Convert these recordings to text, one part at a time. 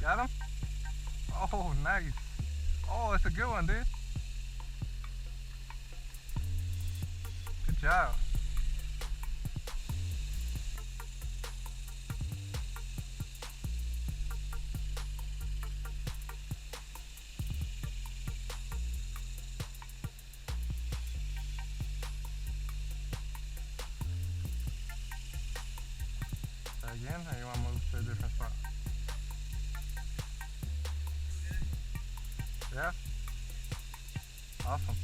Got him? Oh, nice. Oh, it's a good one, dude. Good job. Try again, or you want to move to a different spot? Yeah? Awesome.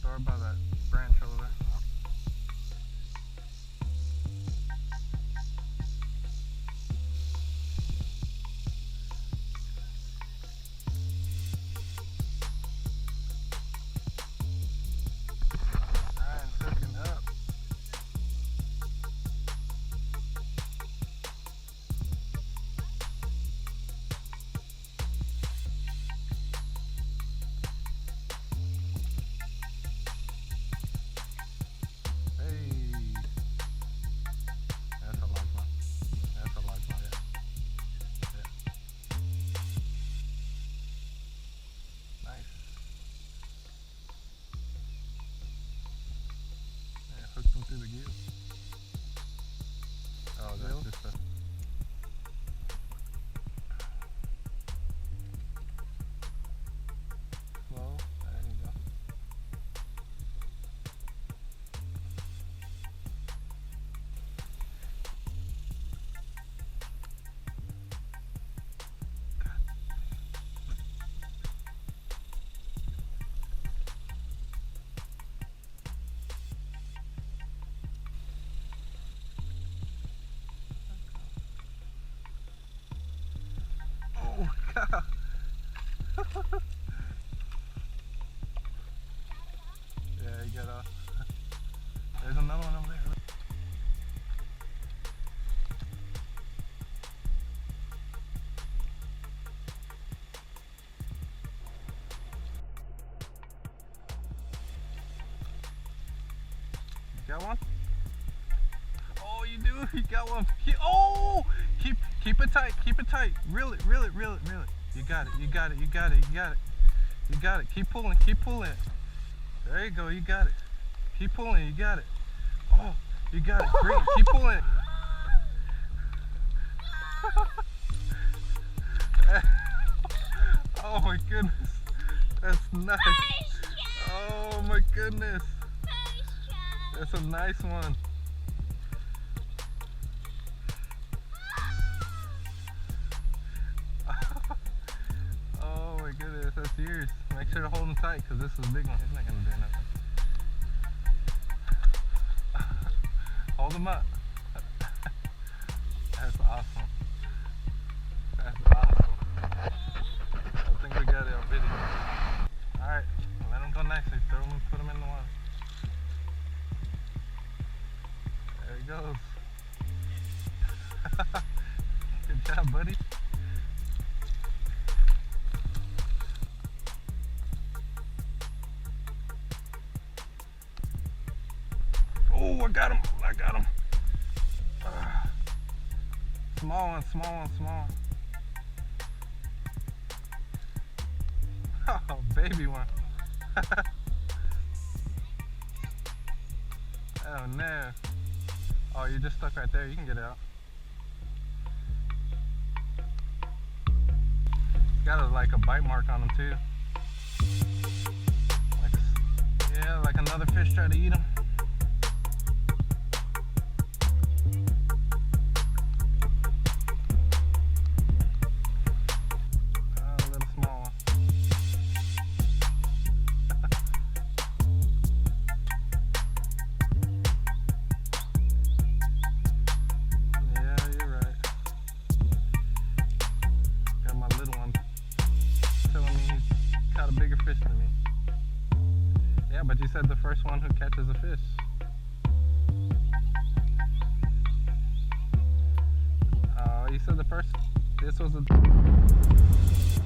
Throw it by that branch over there. Ryan's hooking up. Hooked them through the gears. Oh, that's just a... Slow. There you go. Oh, God. Yeah, you got off. There's another one over there. You got one? Oh, you do? You got one. Oh! Keep it tight. Keep it tight. Reel it. Reel it. Reel it. Reel it. You got it. You got it. You got it. You got it. You got it. Keep pulling. Keep pulling. There you go. You got it. Keep pulling. You got it. Oh, you got it. Great. Keep pulling. Oh my goodness. That's nice. Oh my goodness. That's a nice one. Oh my goodness, that's yours. Make sure to hold them tight because this is a big one. He's not going to do nothing. Hold them up. That's awesome. That's awesome. I think we got it on video. Alright, let them go nicely. Throw them and put them in the water. There he goes. Good job, buddy. Oh, I got him. I got him. Small one, small one, small one. Oh, baby one. Oh, no. Oh, you're just stuck right there. You can get out. It's got like a bite mark on him, too. Yeah, like another fish tried to eat him. bigger fish than me. Yeah, but you said the first one who catches a fish. Oh, you said the first. This was a.